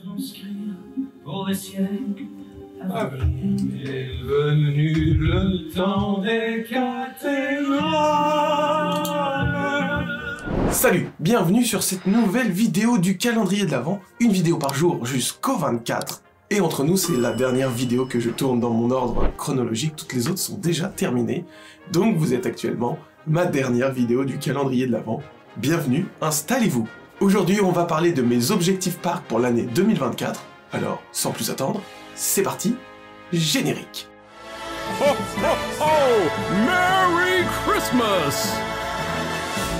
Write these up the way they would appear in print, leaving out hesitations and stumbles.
transcrire pour des siècles à venir. Est venu le temps des cathédrales. Salut, bienvenue sur cette nouvelle vidéo du calendrier de l'Avent, une vidéo par jour jusqu'au 24. Et entre nous, c'est la dernière vidéo que je tourne dans mon ordre chronologique, toutes les autres sont déjà terminées. Donc vous êtes actuellement ma dernière vidéo du calendrier de l'Avent. Bienvenue, installez-vous. Aujourd'hui, on va parler de mes objectifs parcs pour l'année 2024. Alors, sans plus attendre, c'est parti, générique. Ho, ho, ho! Merry Christmas!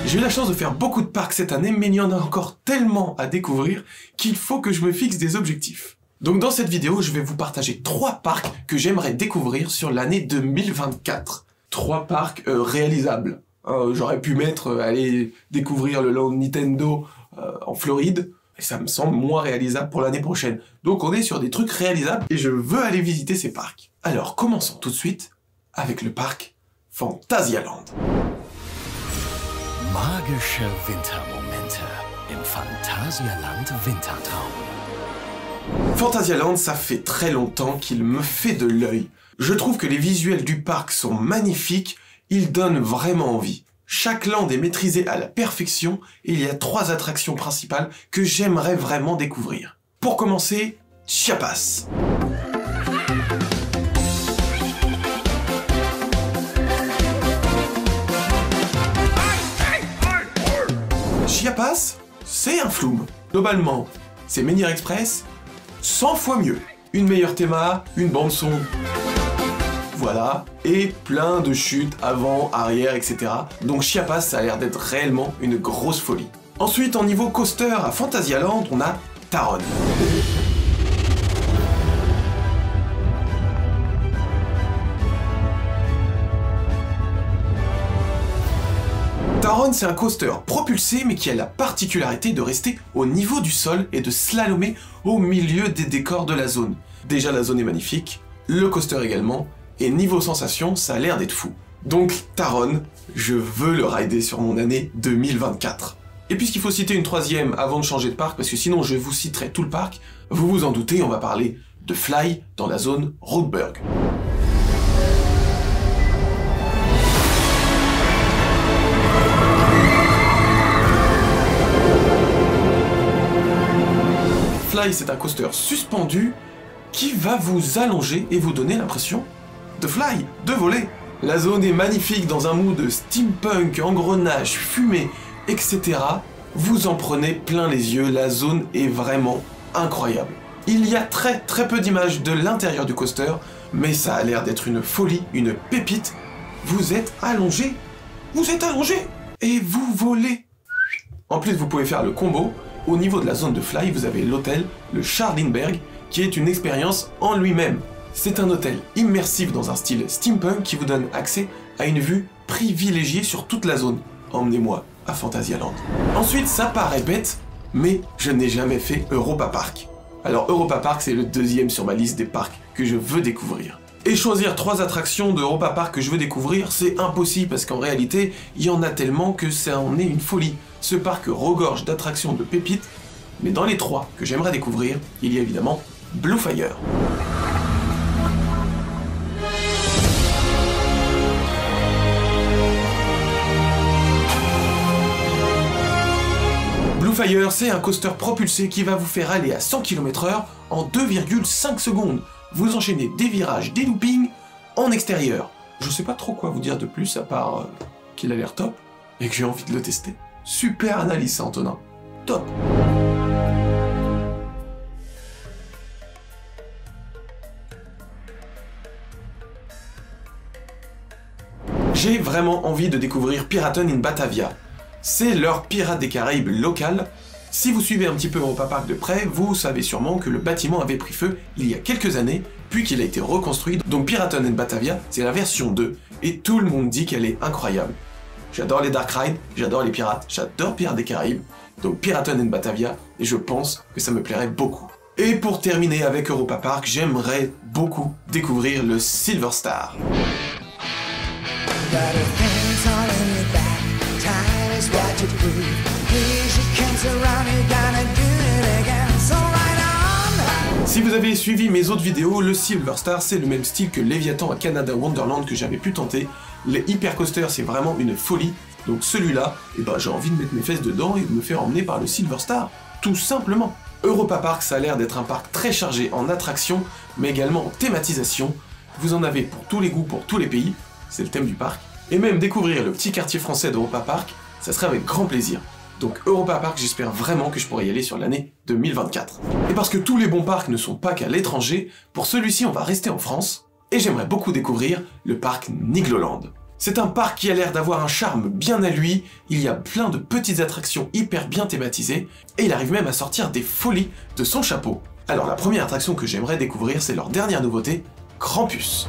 J'ai eu la chance de faire beaucoup de parcs cette année, mais il y en a encore tellement à découvrir qu'il faut que je me fixe des objectifs. Donc dans cette vidéo, je vais vous partager 3 parcs que j'aimerais découvrir sur l'année 2024. 3 parcs réalisables. J'aurais pu mettre, aller découvrir le land Nintendo en Floride, et ça me semble moins réalisable pour l'année prochaine. Donc on est sur des trucs réalisables, et je veux aller visiter ces parcs. Alors commençons tout de suite avec le parc Phantasialand. Magische Wintermomente im Phantasialand Wintertraum. Phantasialand, ça fait très longtemps qu'il me fait de l'œil. Je trouve que les visuels du parc sont magnifiques, ils donnent vraiment envie. Chaque land est maîtrisé à la perfection et il y a 3 attractions principales que j'aimerais vraiment découvrir. Pour commencer, Chiapas. Chiapas, c'est un flume. Globalement, c'est Menhir Express 100 fois mieux. Une meilleure théma, une bande son, voilà, et plein de chutes avant, arrière, etc. Donc Chiapas, ça a l'air d'être réellement une grosse folie. Ensuite, en niveau coaster à Phantasialand, on a Taron. Taron, c'est un coaster propulsé mais qui a la particularité de rester au niveau du sol et de slalomer au milieu des décors de la zone. Déjà la zone est magnifique, le coaster également, et niveau sensation, ça a l'air d'être fou. Donc Taron, je veux le rider sur mon année 2024. Et puisqu'il faut citer une 3e avant de changer de parc, parce que sinon je vous citerai tout le parc, vous vous en doutez, on va parler de Fly dans la zone Roadburg. Fly, c'est un coaster suspendu qui va vous allonger et vous donner l'impression de fly, de voler. La zone est magnifique dans un mood de steampunk, engrenage, fumée, etc. Vous en prenez plein les yeux, la zone est vraiment incroyable. Il y a très peu d'images de l'intérieur du coaster, mais ça a l'air d'être une folie, une pépite. Vous êtes allongé, et vous volez. En plus, vous pouvez faire le combo. Au niveau de la zone de Fly, vous avez l'hôtel, le Charlieberg, qui est une expérience en lui-même. C'est un hôtel immersif dans un style steampunk qui vous donne accès à une vue privilégiée sur toute la zone. Emmenez-moi à Phantasialand. Ensuite, ça paraît bête, mais je n'ai jamais fait Europa Park. Alors Europa Park, c'est le 2e sur ma liste des parcs que je veux découvrir. Et choisir 3 attractions de Europa Park que je veux découvrir, c'est impossible parce qu'en réalité, il y en a tellement que ça en est une folie. Ce parc regorge d'attractions de pépites, mais dans les 3 que j'aimerais découvrir, il y a évidemment Blue Fire. Blue Fire, c'est un coaster propulsé qui va vous faire aller à 100 km/h en 2,5 secondes. Vous enchaînez des virages, des loopings en extérieur. Je sais pas trop quoi vous dire de plus à part qu'il a l'air top et que j'ai envie de le tester. Super analyse, Antonin. Top. J'ai vraiment envie de découvrir Piraten in Batavia. C'est leur Pirates des Caraïbes local. Si vous suivez un petit peu Europa Park de près, vous savez sûrement que le bâtiment avait pris feu il y a quelques années, puis qu'il a été reconstruit. Donc Piraten in Batavia, c'est la version 2, et tout le monde dit qu'elle est incroyable. J'adore les Dark Rides, j'adore les pirates, j'adore Pirates des Caraïbes, donc Piraten in Batavia, et je pense que ça me plairait beaucoup. Et pour terminer avec Europa Park, j'aimerais beaucoup découvrir le Silver Star. Si vous avez suivi mes autres vidéos, le Silver Star c'est le même style que Leviathan à Canada Wonderland que j'avais pu tenter. Les Hypercoasters c'est vraiment une folie, donc celui-là, j'ai envie de mettre mes fesses dedans et de me faire emmener par le Silver Star, tout simplement. Europa Park ça a l'air d'être un parc très chargé en attractions, mais également en thématisation. Vous en avez pour tous les goûts, pour tous les pays, c'est le thème du parc. Et même découvrir le petit quartier français d'Europa Park, ça serait avec grand plaisir. Donc Europa Park, j'espère vraiment que je pourrai y aller sur l'année 2024. Et parce que tous les bons parcs ne sont pas qu'à l'étranger, pour celui-ci on va rester en France, et j'aimerais beaucoup découvrir le parc Nigloland. C'est un parc qui a l'air d'avoir un charme bien à lui, il y a plein de petites attractions hyper bien thématisées, et il arrive même à sortir des folies de son chapeau. Alors la première attraction que j'aimerais découvrir, c'est leur dernière nouveauté, Krampus.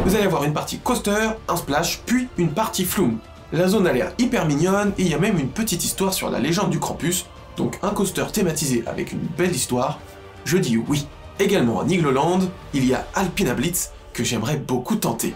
Vous allez avoir une partie coaster, un splash, puis une partie flume. La zone a l'air hyper mignonne et il y a même une petite histoire sur la légende du Krampus, donc un coaster thématisé avec une belle histoire, je dis oui. Également à Nigloland, il y a Alpina Blitz que j'aimerais beaucoup tenter.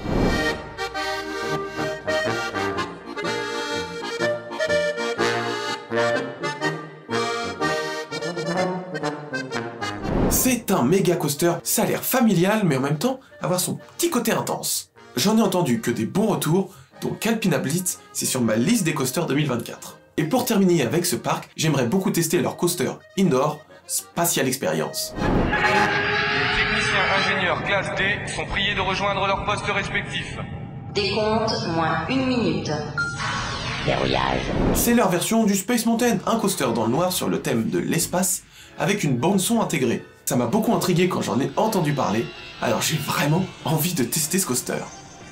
C'est un méga coaster, ça a l'air familial mais en même temps avoir son petit côté intense. J'en ai entendu que des bons retours, donc Alpina Blitz, c'est sur ma liste des coasters 2024. Et pour terminer avec ce parc, j'aimerais beaucoup tester leur coaster indoor, Spatial Experience. Les techniciens ingénieurs classe D sont priés de rejoindre leurs postes respectifs. Décompte, moins 1 minute. Verrouillage. C'est leur version du Space Mountain, un coaster dans le noir sur le thème de l'espace, avec une bande son intégrée. Ça m'a beaucoup intrigué quand j'en ai entendu parler, alors j'ai vraiment envie de tester ce coaster.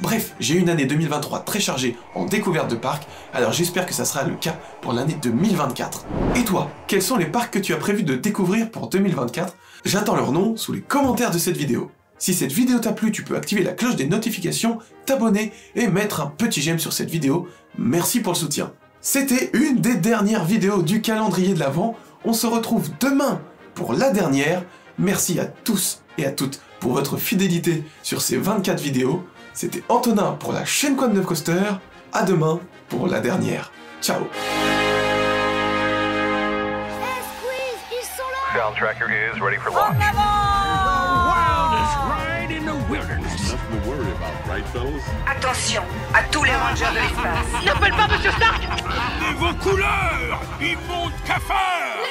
Bref, j'ai eu une année 2023 très chargée en découverte de parcs, alors j'espère que ça sera le cas pour l'année 2024. Et toi, quels sont les parcs que tu as prévu de découvrir pour 2024? J'attends leur nom sous les commentaires de cette vidéo. Si cette vidéo t'a plu, tu peux activer la cloche des notifications, t'abonner et mettre un petit j'aime sur cette vidéo. Merci pour le soutien. C'était une des dernières vidéos du calendrier de l'Avent. On se retrouve demain pour la dernière. Merci à tous et à toutes pour votre fidélité sur ces 24 vidéos. C'était Antonin pour la chaîne Quad 9 Coaster. À demain pour la dernière. Ciao. Hey, Squeeze, ils sont là. Sound tracker is ready for launch. Wildest ride in the wilderness. Nothing to worry about, right, fellas? Attention à tous les rangers de l'espace. N'appelle pas Monsieur Stark. De vos couleurs, immonde cafard.